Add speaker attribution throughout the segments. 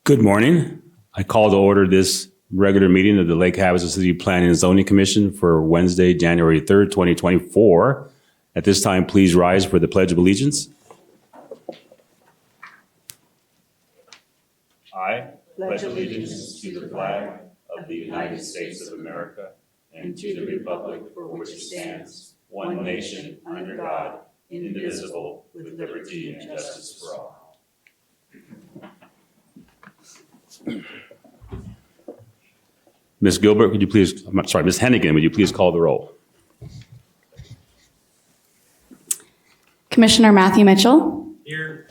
Speaker 1: Good morning. I call to order this regular meeting of the Lake Havasu City Planning and Zoning Commission for Wednesday, January 3rd, 2024. At this time, please rise for the Pledge of Allegiance. I pledge allegiance to the flag of the United States of America and to the republic for which it stands, one nation, under God, indivisible, with liberty and justice for all. Ms. Gilbert, would you please, Ms. Hennigan, would you please call the roll?
Speaker 2: Commissioner Matthew Mitchell.
Speaker 1: Here.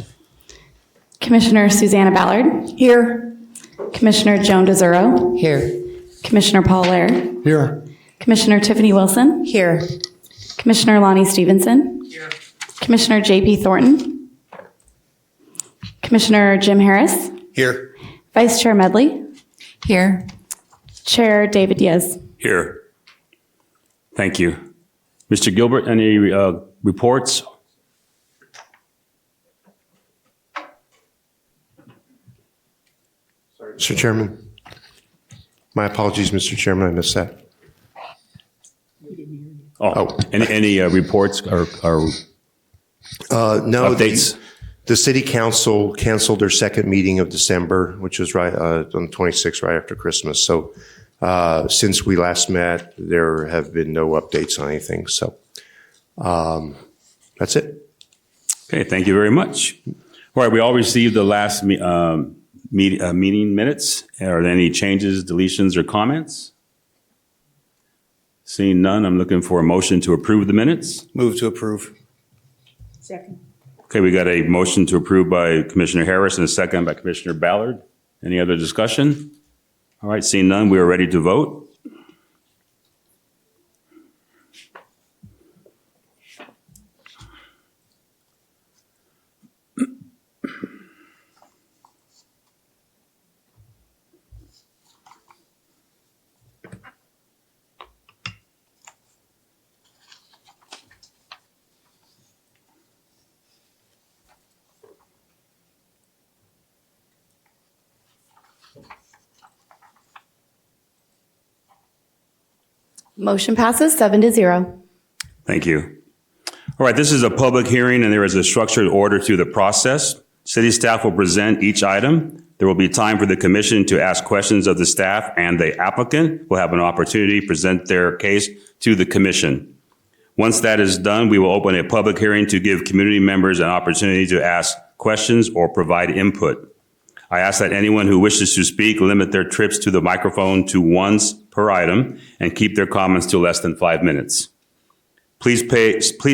Speaker 2: Commissioner Susanna Ballard.
Speaker 3: Here.
Speaker 2: Commissioner Joan DeZuro.
Speaker 3: Here.
Speaker 2: Commissioner Paul Lair.
Speaker 4: Here.
Speaker 2: Commissioner Tiffany Wilson.
Speaker 3: Here.
Speaker 2: Commissioner Lonnie Stevenson.
Speaker 1: Here.
Speaker 2: Commissioner J.P. Thornton. Commissioner Jim Harris.
Speaker 4: Here.
Speaker 2: Vice Chair Medley.
Speaker 3: Here.
Speaker 2: Chair David Diaz.
Speaker 1: Here. Thank you. Mr. Gilbert, any reports?
Speaker 4: Mr. Chairman. My apologies, Mr. Chairman, I missed that.
Speaker 1: Any reports or
Speaker 4: No,
Speaker 1: updates?
Speaker 4: the city council canceled their second meeting of December, which was right on the 26th, right after Christmas. So since we last met, there have been no updates on anything. So that's it.
Speaker 1: Okay, thank you very much. All right, we all received the last meeting minutes. Are there any changes, deletions, or comments? Seeing none, I'm looking for a motion to approve the minutes.
Speaker 5: Move to approve.
Speaker 3: Second.
Speaker 1: Okay, we got a motion to approve by Commissioner Harris and a second by Commissioner Ballard. Any other discussion? All right, seeing none, we are ready to vote.
Speaker 2: Motion passes 7-0.
Speaker 1: Thank you. All right, this is a public hearing and there is a structured order to the process. City staff will present each item. There will be time for the commission to ask questions of the staff, and the applicant will have an opportunity to present their case to the commission. Once that is done, we will open a public hearing to give community members an opportunity to ask questions or provide input. I ask that anyone who wishes to speak limit their trips to the microphone to once per item and keep their comments to less than 5 minutes. Please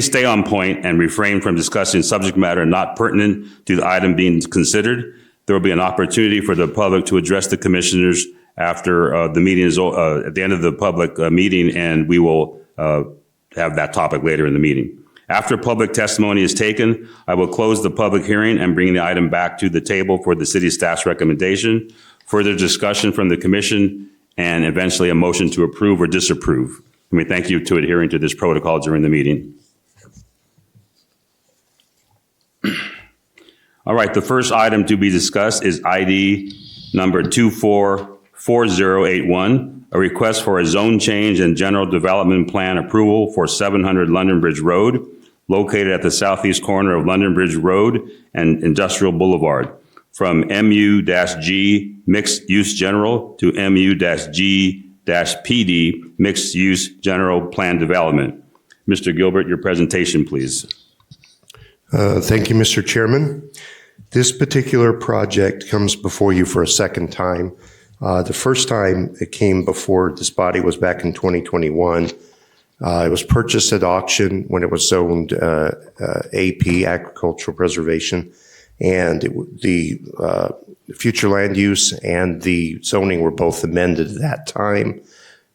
Speaker 1: stay on point and refrain from discussing subject matter not pertinent to the item being considered. There will be an opportunity for the public to address the commissioners after the meeting is at the end of the public meeting, and we will have that topic later in the meeting. After public testimony is taken, I will close the public hearing and bring the item back to the table for the city staff's recommendation, further discussion from the commission, and eventually a motion to approve or disapprove. And we thank you to adhering to this protocol during the meeting. All right, the first item to be discussed is ID number 244081, a request for a zone change and general development plan approval for 700 London Bridge Road, located at the southeast corner of London Bridge Road and Industrial Boulevard, from MU-G Mixed Use General to MU-G-PD Mixed Use General Plan Development. Mr. Gilbert, your presentation, please.
Speaker 4: Thank you, Mr. Chairman. This particular project comes before you for a second time. The first time it came before this body was back in 2021. It was purchased at auction when it was zoned AP, Agricultural Preservation, and the future land use and the zoning were both amended at that time.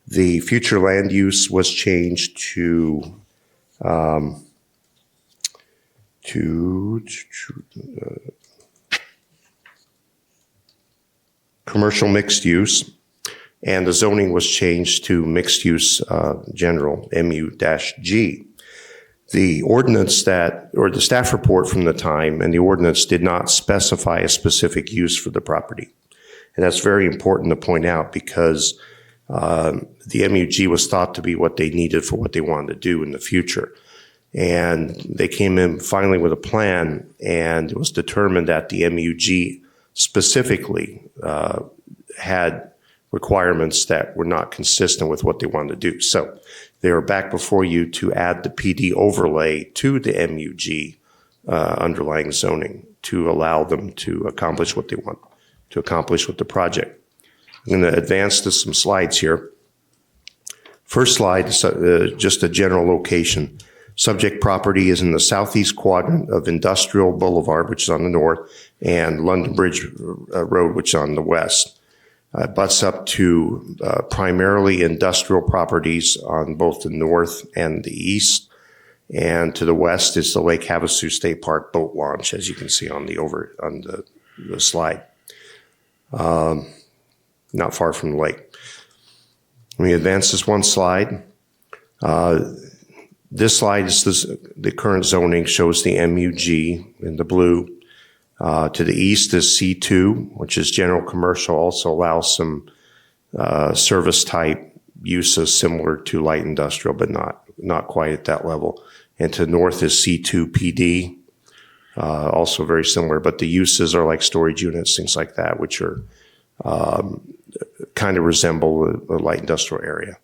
Speaker 4: The future land use was changed to commercial mixed use, and the zoning was changed to mixed use general, MU-G. The ordinance or the staff report from the time and the ordinance did not specify a specific use for the property. And that's very important to point out because the MUG was thought to be what they needed for what they wanted to do in the future. And they came in finally with a plan, and it was determined that the MUG specifically had requirements that were not consistent with what they wanted to do. So they are back before you to add the PD overlay to the MUG underlying zoning to allow them to accomplish what they want to accomplish with the project. I'm going to advance to some slides here. First slide is just a general location. Subject property is in the southeast quadrant of Industrial Boulevard, which is on the north, and London Bridge Road, which is on the west. It butts up to primarily industrial properties on both the north and the east. And to the west is the Lake Havasu State Park boat launch, as you can see on the slide. Not far from the lake. Let me advance this one slide. This slide is the current zoning, shows the MUG in the blue. To the east is C2, which is general commercial, also allows some service type uses similar to light industrial, but not quite at that level. And to the north is C2 PD, also very similar, but the uses are like storage units, things like that, which are kind of resemble a light industrial area.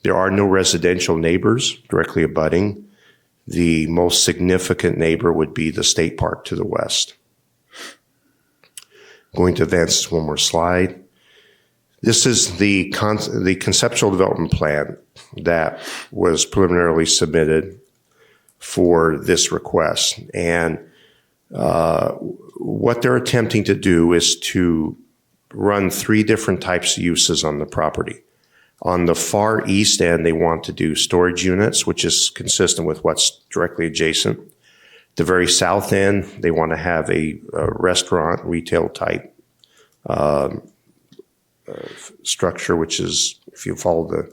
Speaker 4: There are no residential neighbors directly abutting. The most significant neighbor would be the state park to the west. Going to advance one more slide. This is the conceptual development plan that was preliminarily submitted for this request. And what they're attempting to do is to run 3 different types of uses on the property. On the far east end, they want to do storage units, which is consistent with what's directly adjacent. The very south end, they want to have a restaurant, retail type structure, which is, if you follow the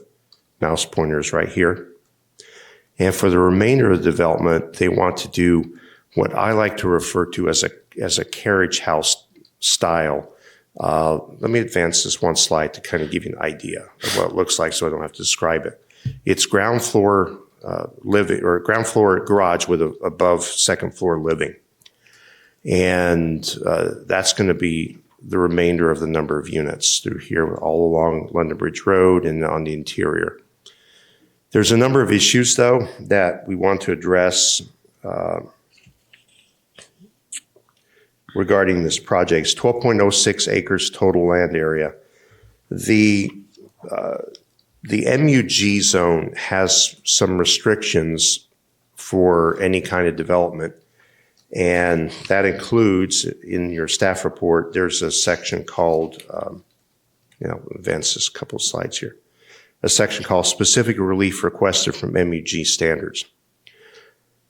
Speaker 4: mouse pointers right here. And for the remainder of the development, they want to do what I like to refer to as a carriage house style. Let me advance this one slide to kind of give you an idea of what it looks like so I don't have to describe it. It's ground floor living, or ground floor garage with above second floor living. And that's going to be the remainder of the number of units through here all along London Bridge Road and on the interior. There's a number of issues, though, that we want to address regarding this project. It's 12.06 acres total land area. The MUG zone has some restrictions for any kind of development, and that includes, in your staff report, there's a section called, advance this couple of slides here, a section called Specific Relief Requested from MUG Standards.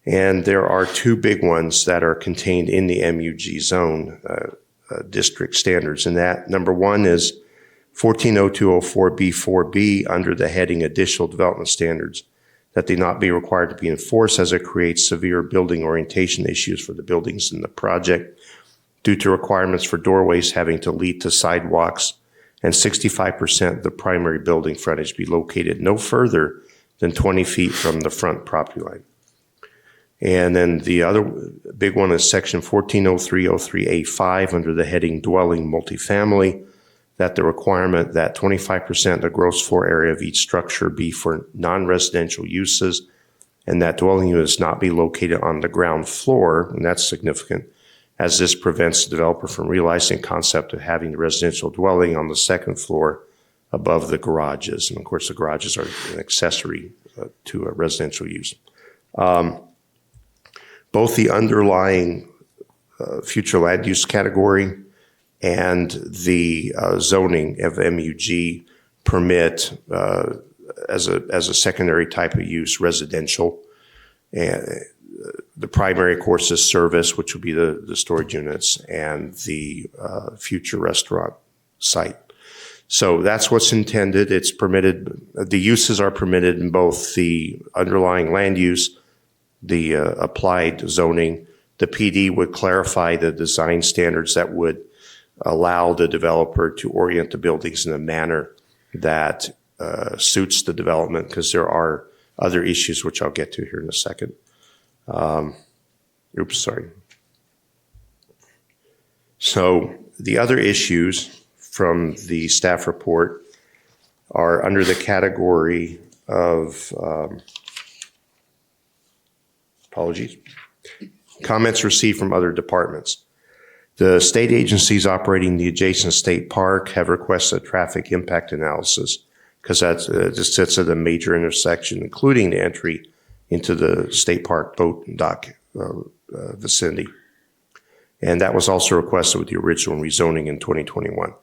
Speaker 4: And there are 2 big ones that are contained in the MUG zone district standards. And that, number 1 is 140204B4B under the heading Additional Development Standards, that they not be required to be enforced as it creates severe building orientation issues for the buildings in the project due to requirements for doorways having to lead to sidewalks, and 65% of the primary building frontage be located no further than 20 feet from the front property line. And then the other big one is section 140303A5 under the heading Dwelling Multifamily, that the requirement that 25% of the gross floor area of each structure be for non-residential uses, and that dwelling units not be located on the ground floor, and that's significant, as this prevents the developer from realizing the concept of having the residential dwelling on the second floor above the garages. And of course, the garages are an accessory to a residential use. Both the underlying future land use category and the zoning of MUG permit as a secondary type of use residential. And the primary, of course, is service, which would be the storage units, and the future restaurant site. So that's what's intended. It's permitted. The uses are permitted in both the underlying land use, the applied zoning. The PD would clarify the design standards that would allow the developer to orient the buildings in a manner that suits the development, because there are other issues which I'll get to here in a second. Sorry. So the other issues from the staff report are under the category of, comments received from other departments. The state agencies operating the adjacent state park have requested a traffic impact analysis, because that just sits at a major intersection, including the entry into the state park boat and dock vicinity. And that was also requested with the original rezoning in 2021.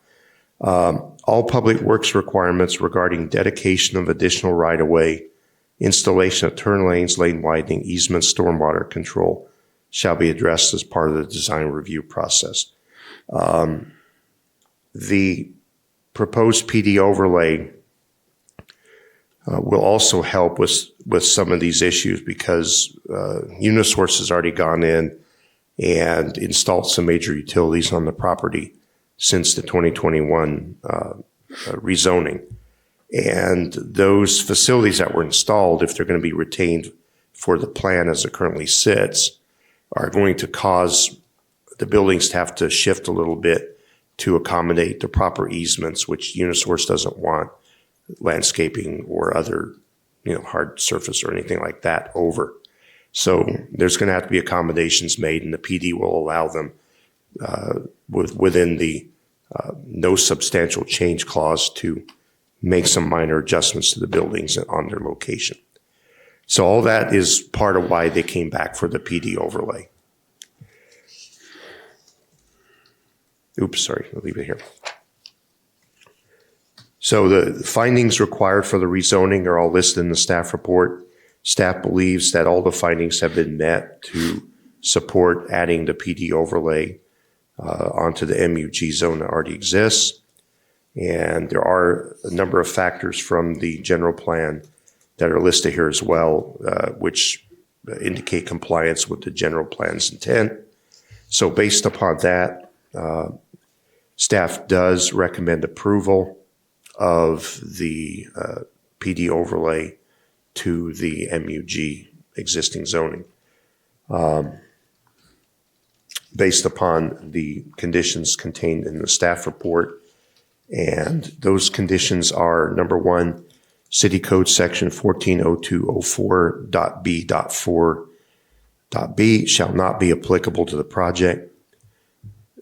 Speaker 4: All public works requirements regarding dedication of additional right-of-way, installation of turn lanes, lane widening, easement, stormwater control shall be addressed as part of the design review process. The proposed PD overlay will also help with some of these issues, because Unisource has already gone in and installed some major utilities on the property since the 2021 rezoning. And those facilities that were installed, if they're going to be retained for the plan as it currently sits, are going to cause the buildings to have to shift a little bit to accommodate the proper easements, which Unisource doesn't want landscaping or other, hard surface or anything like that over. So there's going to have to be accommodations made, and the PD will allow them within the no substantial change clause to make some minor adjustments to the buildings on their location. So all that is part of why they came back for the PD overlay. I'll leave it here. So the findings required for the rezoning are all listed in the staff report. Staff believes that all the findings have been met to support adding the PD overlay onto the MUG zone that already exists. And there are a number of factors from the general plan that are listed here as well, which indicate compliance with the general plan's intent. So based upon that, staff does recommend approval of the PD overlay to the MUG existing zoning, based upon the conditions contained in the staff report. And those conditions are, number one, City Code Section 140204.B.4.B shall not be applicable to the project.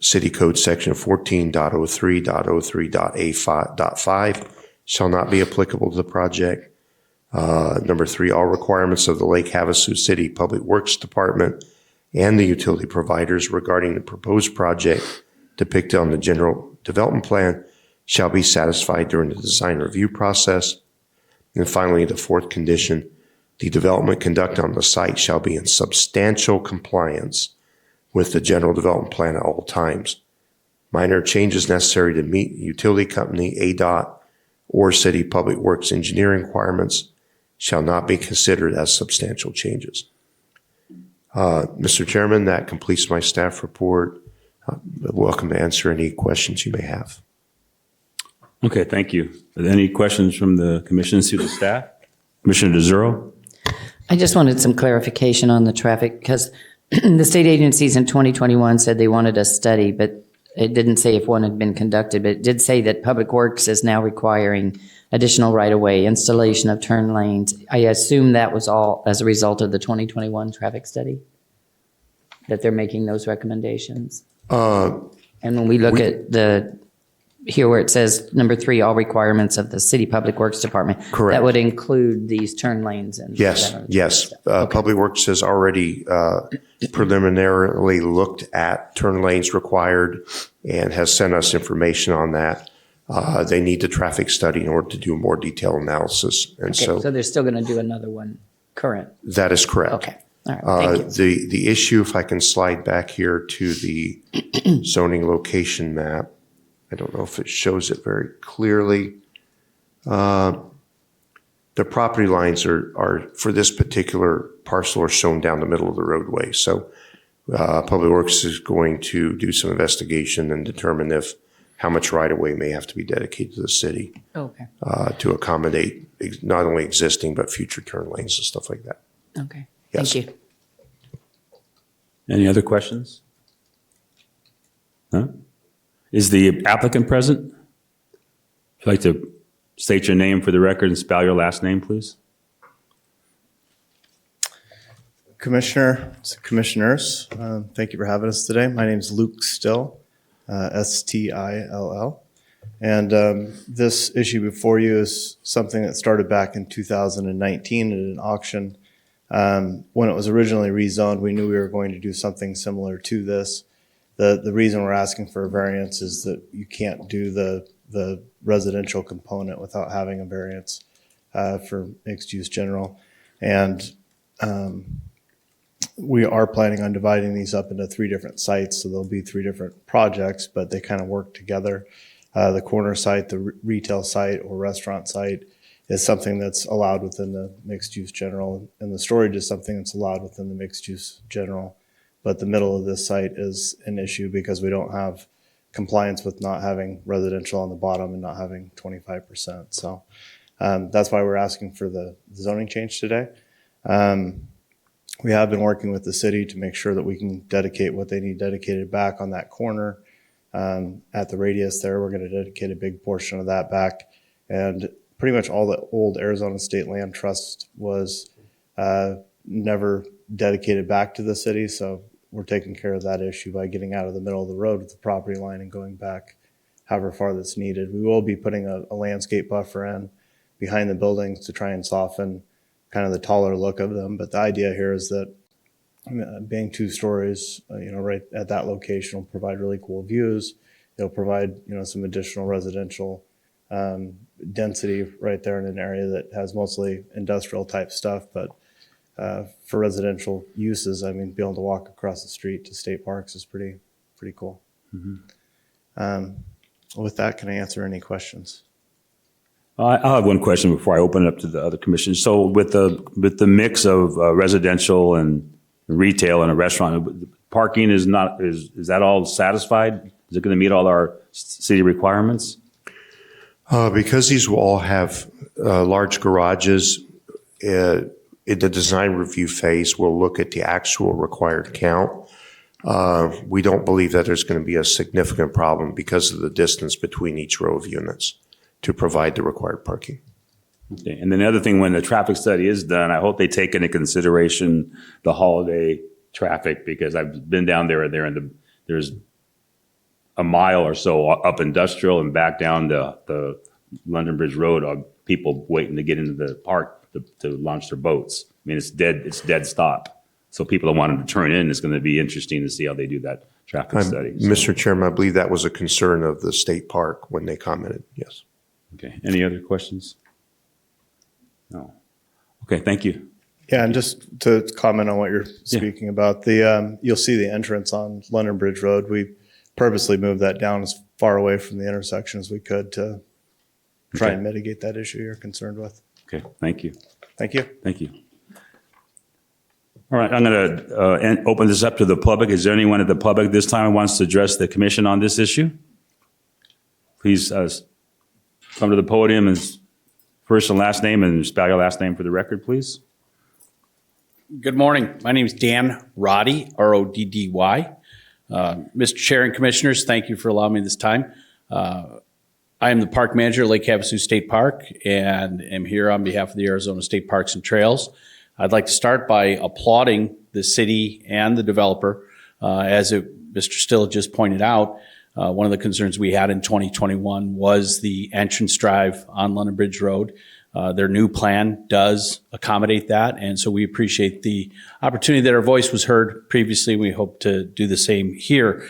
Speaker 4: City Code Section 14.03.03.A5.5 shall not be applicable to the project. Number three, all requirements of the Lake Havasu City Public Works Department and the utility providers regarding the proposed project depicted on the general development plan shall be satisfied during the design review process. And finally, the fourth condition, the development conducted on the site shall be in substantial compliance with the general development plan at all times. Minor changes necessary to meet utility company, ADOT, or city public works engineering requirements shall not be considered as substantial changes. Mr. Chairman, that completes my staff report. Welcome to answer any questions you may have.
Speaker 1: Okay, thank you. Are there any questions from the commissioners to the staff? Commissioner DeZuro?
Speaker 3: I just wanted some clarification on the traffic, because the state agencies in 2021 said they wanted a study, but it didn't say if one had been conducted, but it did say that Public Works is now requiring additional right-of-way, installation of turn lanes. I assume that was all as a result of the 2021 traffic study, that they're making those recommendations. And when we look at here where it says number three, all requirements of the City Public Works Department.
Speaker 4: Correct.
Speaker 3: That would include these turn lanes and.
Speaker 4: Yes. Public Works has already preliminarily looked at turn lanes required and has sent us information on that. They need the traffic study in order to do a more detailed analysis. And
Speaker 3: Okay, so they're still going to do another one current.
Speaker 4: That is correct.
Speaker 3: Okay. All right. Thank you.
Speaker 4: The issue, if I can slide back here to the zoning location map, I don't know if it shows it very clearly. The property lines are for this particular parcel are shown down the middle of the roadway. So Public Works is going to do some investigation and determine how much right-of-way may have to be dedicated to the city
Speaker 3: Okay.
Speaker 4: to accommodate not only existing but future turn lanes and stuff like that.
Speaker 3: Okay.
Speaker 4: Yes.
Speaker 3: Thank you.
Speaker 1: Any other questions? No? Is the applicant present? If you'd like to state your name for the record and spell your last name, please.
Speaker 5: Commissioners, thank you for having us today. My name is Luke Still, Still. And this issue before you is something that started back in 2019 at an auction. When it was originally rezoned, we knew we were going to do something similar to this. The reason we're asking for a variance is that you can't do the residential component without having a variance for mixed use general. And we are planning on dividing these up into 3 different sites, so there'll be 3 different projects, but they kind of work together. The corner site, the retail site or restaurant site is something that's allowed within the mixed use general, and the storage is something that's allowed within the mixed use general. But the middle of this site is an issue because we don't have compliance with not having residential on the bottom and not having 25%. So that's why we're asking for the zoning change today. We have been working with the city to make sure that we can dedicate what they need dedicated back on that corner. At the radius there, we're going to dedicate a big portion of that back. And pretty much all the old Arizona State Land Trust was never dedicated back to the city. So we're taking care of that issue by getting out of the middle of the road with the property line and going back however far that's needed. We will be putting a landscape buffer in behind the buildings to try and soften kind of the taller look of them. But the idea here is that being 2 stories, right at that location will provide really cool views. It'll provide, some additional residential density right there in an area that has mostly industrial type stuff. But for residential uses, being able to walk across the street to state parks is pretty cool. Mm-hmm. With that, can I answer any questions?
Speaker 1: I'll have one question before I open it up to the other commissions. So with the mix of residential and retail and a restaurant, parking is that all satisfied? Is it going to meet all our city requirements?
Speaker 4: Because these will all have large garages, in the design review phase, we'll look at the actual required count. We don't believe that there's going to be a significant problem because of the distance between each row of units to provide the required parking.
Speaker 1: Okay. And then the other thing, when the traffic study is done, I hope they take into consideration the holiday traffic, because I've been down there and there's a mile or so up Industrial and back down the London Bridge Road of people waiting to get into the park to launch their boats. It's dead stop. So people that wanted to turn in, it's going to be interesting to see how they do that traffic study. So,
Speaker 4: Mr. Chairman, I believe that was a concern of the state park when they commented, yes.
Speaker 1: okay. Any other questions? No. Okay, thank you.
Speaker 5: Yeah, and just to comment on what you're speaking about, you'll see the entrance on London Bridge Road. We purposely moved that down as far away from the intersection as we could to try and mitigate that issue you're concerned with.
Speaker 1: Okay, thank you.
Speaker 5: Thank you.
Speaker 1: Thank you. All right, I'm going to open this up to the public. Is there anyone at the public this time who wants to address the commission on this issue? Please come to the podium and first and last name and spell your last name for the record, please.
Speaker 6: Good morning. My name is Dan Roddy, Roddy. Mr. Chair and Commissioners, thank you for allowing me this time. I am the park manager at Lake Havasu State Park and am here on behalf of the Arizona State Parks and Trails. I'd like to start by applauding the city and the developer. Mr. Still just pointed out, one of the concerns we had in 2021 was the entrance drive on London Bridge Road. Their new plan does accommodate that, and so we appreciate the opportunity that our voice was heard previously. We hope to do the same here.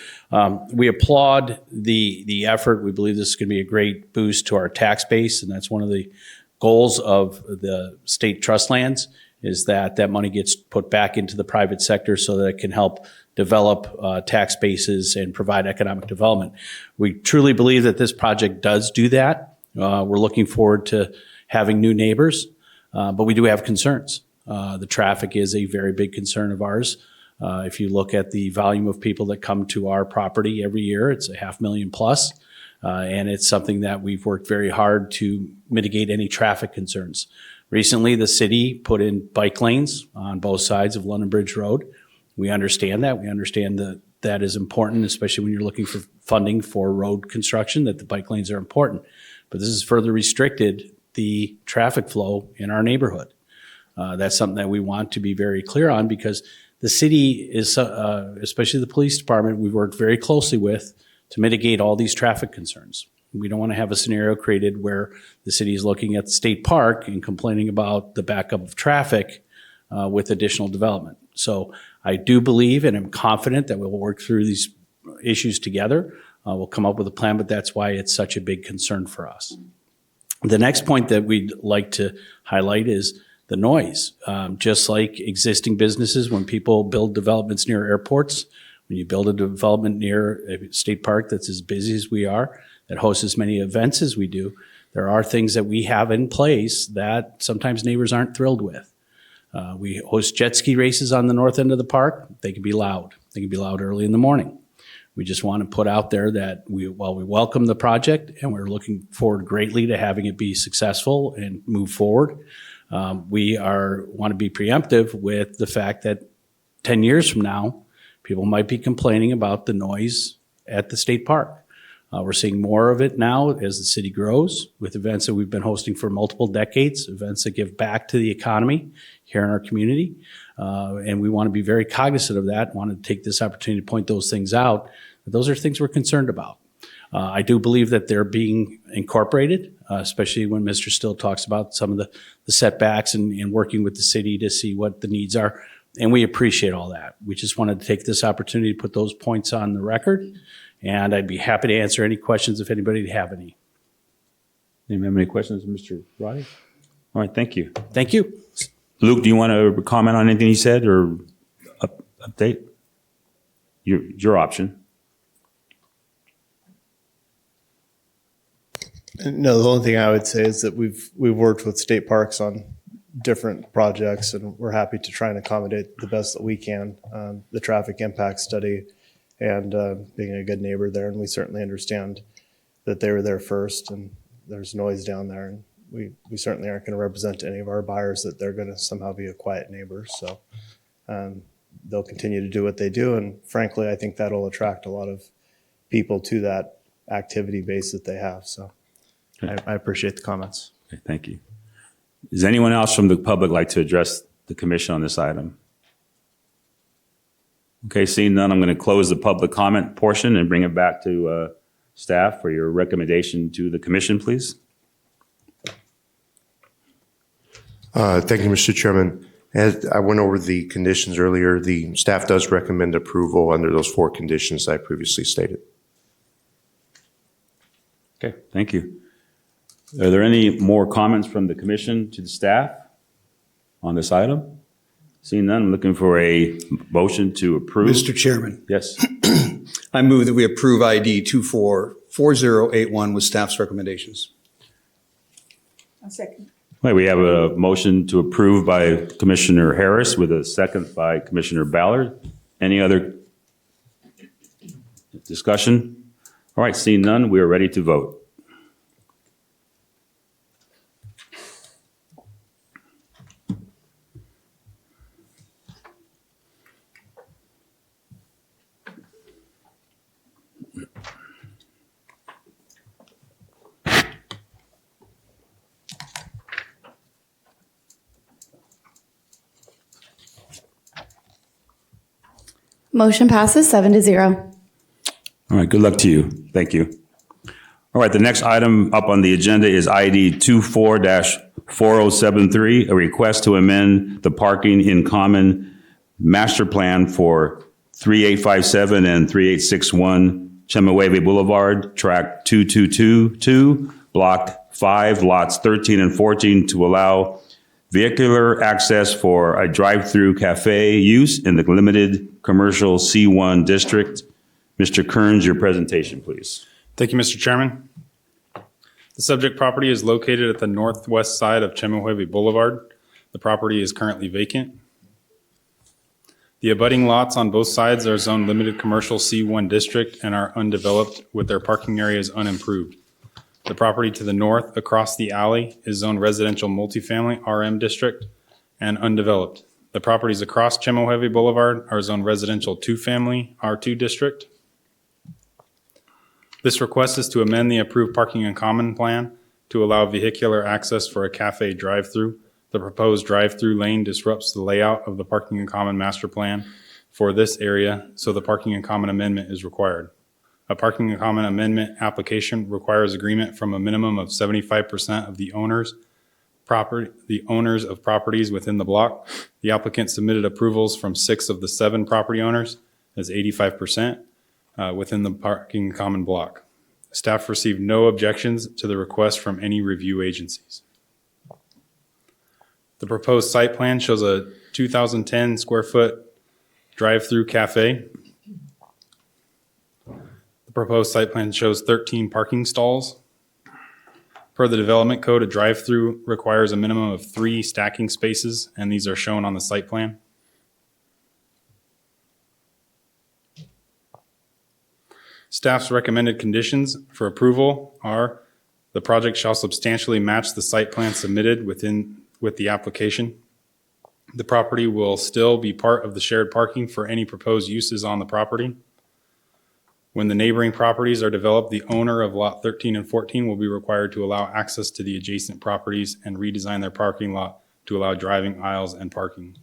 Speaker 6: We applaud the effort. We believe this is going to be a great boost to our tax base, and that's one of the goals of the state trust lands, is that money gets put back into the private sector so that it can help develop tax bases and provide economic development. We truly believe that this project does do that. We're looking forward to having new neighbors, but we do have concerns. The traffic is a very big concern of ours. If you look at the volume of people that come to our property every year, it's 500,000 plus. And it's something that we've worked very hard to mitigate any traffic concerns. Recently, the city put in bike lanes on both sides of London Bridge Road. We understand that. We understand that that is important, especially when you're looking for funding for road construction, that the bike lanes are important. But this has further restricted the traffic flow in our neighborhood. That's something that we want to be very clear on, because the city is, especially the police department, we've worked very closely with to mitigate all these traffic concerns. We don't want to have a scenario created where the city is looking at the state park and complaining about the backup of traffic with additional development. So I do believe and am confident that we will work through these issues together. We'll come up with a plan, but that's why it's such a big concern for us. The next point that we'd like to highlight is the noise. Just like existing businesses, when people build developments near airports, when you build a development near a state park that's as busy as we are, that hosts as many events as we do, there are things that we have in place that sometimes neighbors aren't thrilled with. We host jet ski races on the north end of the park. They can be loud. They can be loud early in the morning. We just want to put out there that while we welcome the project and we're looking forward greatly to having it be successful and move forward, we want to be preemptive with the fact that 10 years from now, people might be complaining about the noise at the state park. We're seeing more of it now as the city grows, with events that we've been hosting for multiple decades, events that give back to the economy here in our community. And we want to be very cognizant of that, want to take this opportunity to point those things out. Those are things we're concerned about. I do believe that they're being incorporated, especially when Mr. Still talks about some of the setbacks and working with the city to see what the needs are. And we appreciate all that. We just wanted to take this opportunity to put those points on the record. And I'd be happy to answer any questions if anybody have any.
Speaker 1: Anyone have any questions, Mr. Roddy? All right, thank you.
Speaker 6: Thank you.
Speaker 1: Luke, do you want to comment on anything he said or update? Your option.
Speaker 5: No, the only thing I would say is that we've worked with state parks on different projects, and we're happy to try and accommodate the best that we can. The traffic impact study and being a good neighbor there, and we certainly understand that they were there first and there's noise down there, and we certainly aren't going to represent to any of our buyers that they're going to somehow be a quiet neighbor. So they'll continue to do what they do, and frankly, I think that'll attract a lot of people to that activity base that they have. So I appreciate the comments.
Speaker 1: Okay, thank you. Does anyone else from the public like to address the commission on this item? Okay, seeing none, I'm going to close the public comment portion and bring it back to staff for your recommendation to the commission, please.
Speaker 4: Thank you, Mr. Chairman. As I went over the conditions earlier, the staff does recommend approval under those 4 conditions I previously stated.
Speaker 1: Okay, thank you. Are there any more comments from the commission to the staff on this item? Seeing none, I'm looking for a motion to approve.
Speaker 7: Mr. Chairman,
Speaker 1: Yes.
Speaker 7: I move that we approve ID 244081 with staff's recommendations.
Speaker 8: A second.
Speaker 1: Wait, we have a motion to approve by Commissioner Harris with a second by Commissioner Ballard. Any other discussion? All right, seeing none, we are ready to vote.
Speaker 2: Motion passes 7-0.
Speaker 1: All right, good luck to you. Thank you. All right, the next item up on the agenda is ID 24-4073, a request to amend the parking in common master plan for 3857 and 3861 Chemehueve Boulevard, track 2222, block 5, lots 13 and 14 to allow vehicular access for a drive-through cafe use in the limited commercial C1 district. Mr. Kearns, your presentation, please.
Speaker 9: Thank you, Mr. Chairman. The subject property is located at the northwest side of Chemehueve Boulevard. The property is currently vacant. The abutting lots on both sides are zoned limited commercial C1 district and are undeveloped with their parking areas unimproved. The property to the north across the alley is zoned residential multifamily RM district and undeveloped. The properties across Chemehuevi Boulevard are zoned residential two-family R2 district. This request is to amend the approved parking and common plan to allow vehicular access for a cafe drive-through. The proposed drive-through lane disrupts the layout of the parking and common master plan for this area, so the parking and common amendment is required. A parking and common amendment application requires agreement from a minimum of 75% of the owners of properties within the block. The applicant submitted approvals from 6 of the 7 property owners, as 85%, within the parking and common block. Staff received no objections to the request from any review agencies. The proposed site plan shows a 2,010 square foot drive-through cafe. The proposed site plan shows 13 parking stalls. Per the development code, a drive-through requires a minimum of 3 stacking spaces, and these are shown on the site plan. Staff's recommended conditions for approval are: the project shall substantially match the site plan submitted with the application. The property will still be part of the shared parking for any proposed uses on the property. When the neighboring properties are developed, the owner of lot 13 and 14 will be required to allow access to the adjacent properties and redesign their parking lot to allow driving aisles and parking.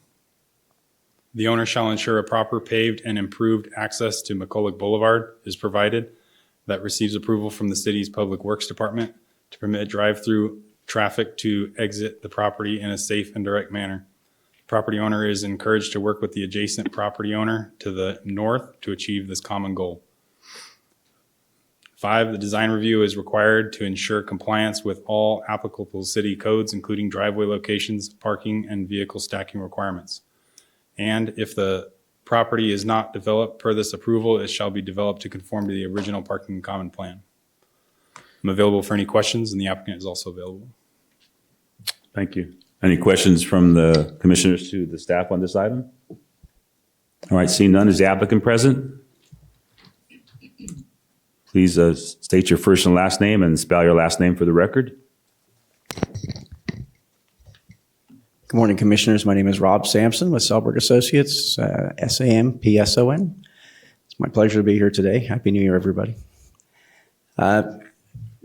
Speaker 9: The owner shall ensure a proper paved and improved access to McCulloch Boulevard is provided that receives approval from the city's Public Works Department to permit drive-through traffic to exit the property in a safe and direct manner. Property owner is encouraged to work with the adjacent property owner to the north to achieve this common goal. 5, the design review is required to ensure compliance with all applicable city codes, including driveway locations, parking, and vehicle stacking requirements. And if the property is not developed per this approval, it shall be developed to conform to the original parking and common plan. I'm available for any questions, and the applicant is also available.
Speaker 1: Thank you. Any questions from the commissioners to the staff on this item? All right, seeing none, is the applicant present? Please state your first and last name and spell your last name for the record.
Speaker 10: Good morning, Commissioners. My name is Rob Sampson with Selberg Associates, SAMPSON. It's my pleasure to be here today. Happy New Year, everybody.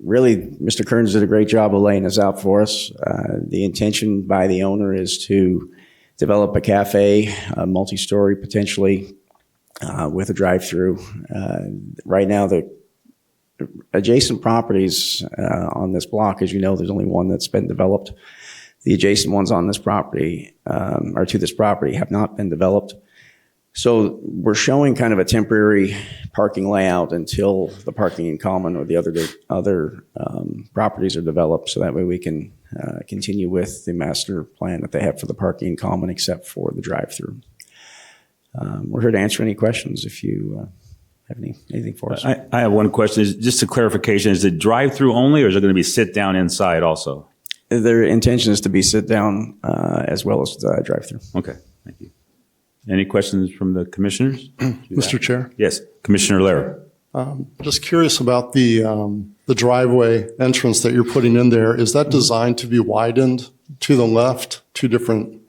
Speaker 10: Really, Mr. Kearns did a great job of laying this out for us. The intention by the owner is to develop a cafe, a multi-story potentially, with a drive-through. Right now, the adjacent properties on this block, as you know, there's only one that's been developed. The adjacent ones on this property, or to this property, have not been developed. So we're showing kind of a temporary parking layout until the parking in common or the other properties are developed, so that way we can continue with the master plan that they have for the parking in common, except for the drive-through. We're here to answer any questions if you have anything for us.
Speaker 1: I have one question. Just a clarification. Is it drive-through only, or is it going to be sit-down inside also?
Speaker 10: Their intention is to be sit-down as well as drive-through.
Speaker 1: Okay, thank you. Any questions from the commissioners?
Speaker 11: Mr. Chair,
Speaker 1: Yes, Commissioner Lara.
Speaker 11: just curious about the driveway entrance that you're putting in there. Is that designed to be widened to the left? 2 different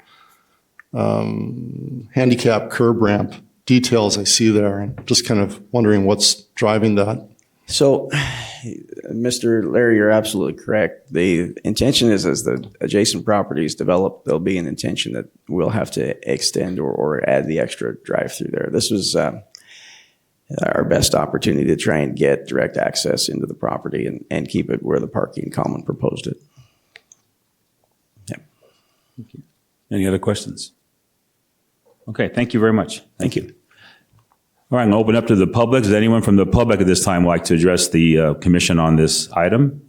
Speaker 11: handicap curb ramp details I see there, and just kind of wondering what's driving that.
Speaker 10: So, Mr. Larry, you're absolutely correct. The intention is as the adjacent properties develop, there'll be an intention that we'll have to extend or add the extra drive-through there. This was our best opportunity to try and get direct access into the property and keep it where the parking common proposed it. Yep.
Speaker 1: Any other questions? Okay, thank you very much. Thank you. All right, I'm going to open up to the public. Does anyone from the public at this time like to address the commission on this item?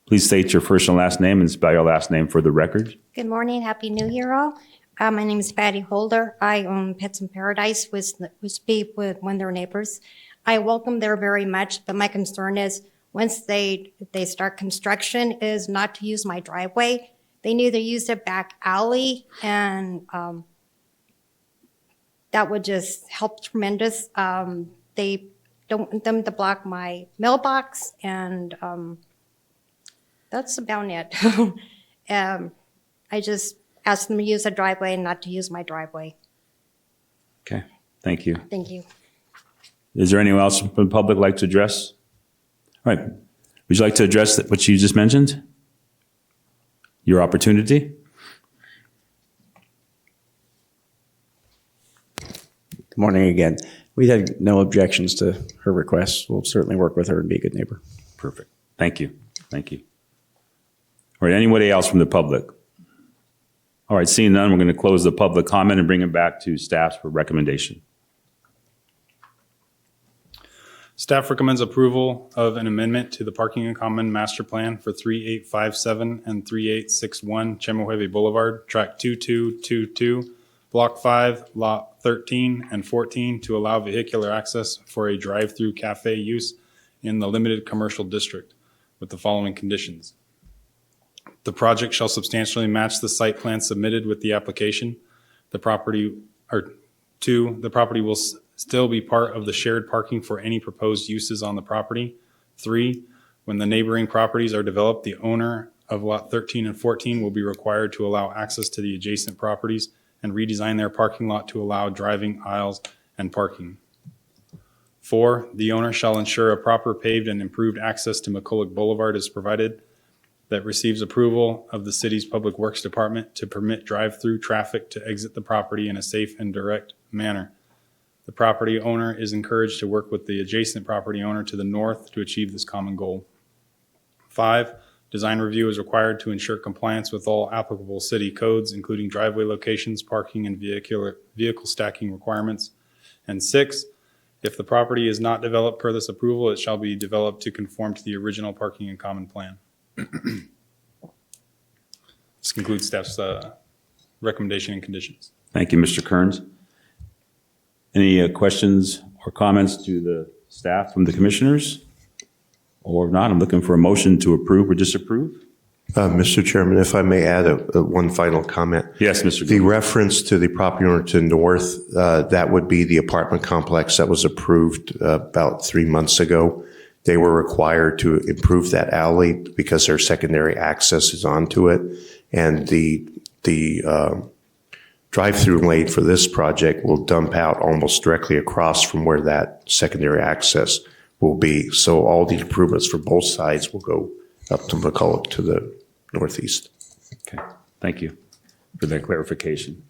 Speaker 1: Please state your first and last name and spell your last name for the record.
Speaker 12: Good morning. Happy New Year, all. My name is Patty Holder. I own Pets in Paradise, which speak with one of their neighbors. I welcome there very much, but my concern is once they start construction is not to use my driveway. They need to use the back alley and that would just help tremendous. They don't want them to block my mailbox, and that's about it. I just asked them to use the driveway and not to use my driveway.
Speaker 1: Okay, thank you.
Speaker 12: Thank you.
Speaker 1: Is there anyone else from the public like to address? All right. Would you like to address what you just mentioned? Your opportunity?
Speaker 10: Good morning again. We had no objections to her requests. We'll certainly work with her and be a good neighbor.
Speaker 1: Perfect. Thank you. Thank you. All right, anybody else from the public? All right, seeing none, we're going to close the public comment and bring it back to staff for recommendation.
Speaker 9: Staff recommends approval of an amendment to the Parking and Common Master Plan for 3857 and 3861 Chemehueve Boulevard, Track 2222, Block 5, Lot 13 and 14 to allow vehicular access for a drive-through cafe use in the limited commercial district with the following conditions. The project shall substantially match the site plan submitted with the application. The property will still be part of the shared parking for any proposed uses on the property. 3, when the neighboring properties are developed, the owner of lot 13 and 14 will be required to allow access to the adjacent properties and redesign their parking lot to allow driving aisles and parking. 4, the owner shall ensure a proper paved and improved access to McCulloch Boulevard is provided that receives approval of the city's Public Works Department to permit drive-through traffic to exit the property in a safe and direct manner. The property owner is encouraged to work with the adjacent property owner to the north to achieve this common goal. 5, design review is required to ensure compliance with all applicable city codes, including driveway locations, parking, and vehicle stacking requirements. And 6, if the property is not developed per this approval, it shall be developed to conform to the original parking and common plan. This concludes staff's recommendation and conditions.
Speaker 1: Thank you, Mr. Kearns. Any questions or comments to the staff from the commissioners? Or if not, I'm looking for a motion to approve or disapprove.
Speaker 4: Mr. Chairman, if I may add one final comment.
Speaker 1: Yes, Mr.
Speaker 4: The
Speaker 1: Gould.
Speaker 4: reference to the property owner to the north, that would be the apartment complex that was approved about 3 months ago. They were required to improve that alley because their secondary access is onto it. And the drive-through lane for this project will dump out almost directly across from where that secondary access will be. So all the improvements for both sides will go up to McCulloch to the northeast.
Speaker 1: Okay, thank you for that clarification.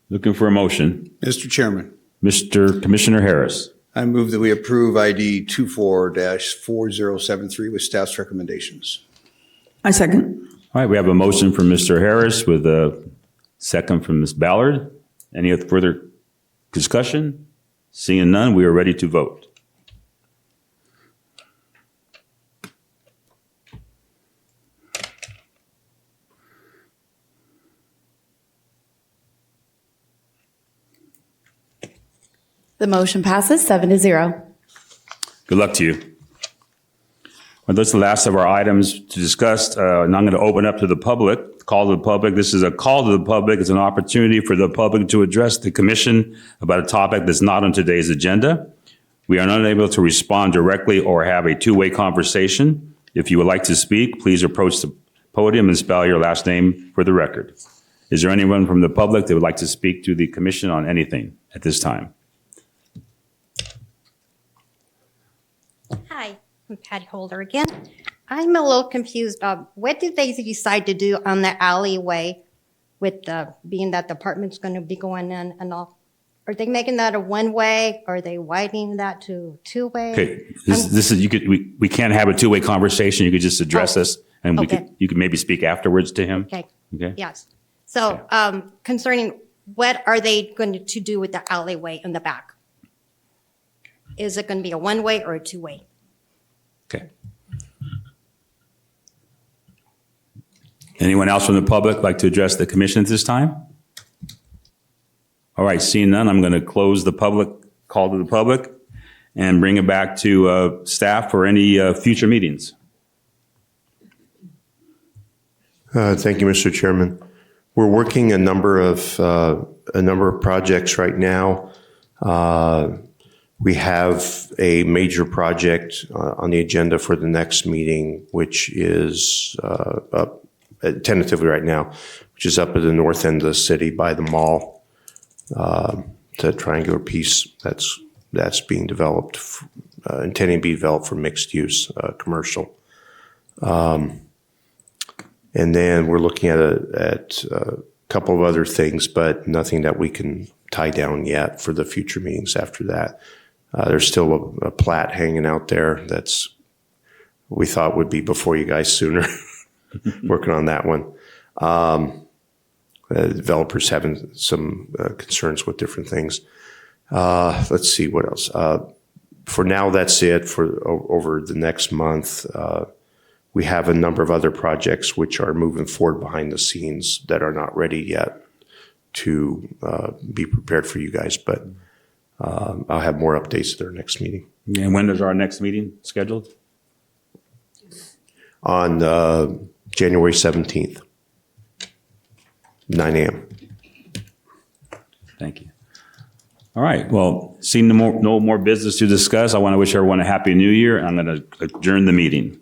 Speaker 1: Looking for a motion.
Speaker 7: Mr. Chairman,
Speaker 1: Mr. Commissioner Harris.
Speaker 7: I move that we approve ID 24-4073 with staff's recommendations.
Speaker 8: I second.
Speaker 1: All right, we have a motion from Mr. Harris with a second from Ms. Ballard. Any further discussion? Seeing none, we are ready to vote.
Speaker 2: The motion passes 7-0.
Speaker 1: Good luck to you. Well, that's the last of our items to discuss. Now I'm going to open up to the public, call to the public. This is a call to the public. It's an opportunity for the public to address the commission about a topic that's not on today's agenda. We are not able to respond directly or have a two-way conversation. If you would like to speak, please approach the podium and spell your last name for the record. Is there anyone from the public that would like to speak to the commission on anything at this time?
Speaker 12: Hi, I'm Patty Holder again. I'm a little confused. What did they decide to do on the alleyway with being that the apartment's going to be going in and all? Are they making that a one-way? Are they widening that to two-way?
Speaker 1: Okay, this is we can't have a two-way conversation. You could just address us, and you could maybe speak afterwards to him.
Speaker 12: Okay.
Speaker 1: Okay.
Speaker 12: Yes. So concerning what are they going to do with the alleyway in the back? Is it going to be a one-way or a two-way?
Speaker 1: Okay. Anyone else from the public like to address the commission at this time? All right, seeing none, I'm going to close the public call to the public and bring it back to staff for any future meetings.
Speaker 4: Thank you, Mr. Chairman. We're working a number of projects right now. We have a major project on the agenda for the next meeting, which is up tentatively right now, which is up at the north end of the city by the mall. The triangular piece that's being developed, intending to be developed for mixed use commercial. And then we're looking at a couple of other things, but nothing that we can tie down yet for the future meetings after that. There's still a plat hanging out there we thought would be before you guys sooner. Working on that one. Developers having some concerns with different things. Let's see what else. For now, that's it for over the next month. We have a number of other projects which are moving forward behind the scenes that are not ready yet to be prepared for you guys, but I'll have more updates at our next meeting.
Speaker 1: And when is our next meeting scheduled?
Speaker 4: On January 17th, 9 a.m.
Speaker 1: Thank you. All right. Well, seeing no more business to discuss, I want to wish everyone a happy new year. I'm going to adjourn the meeting.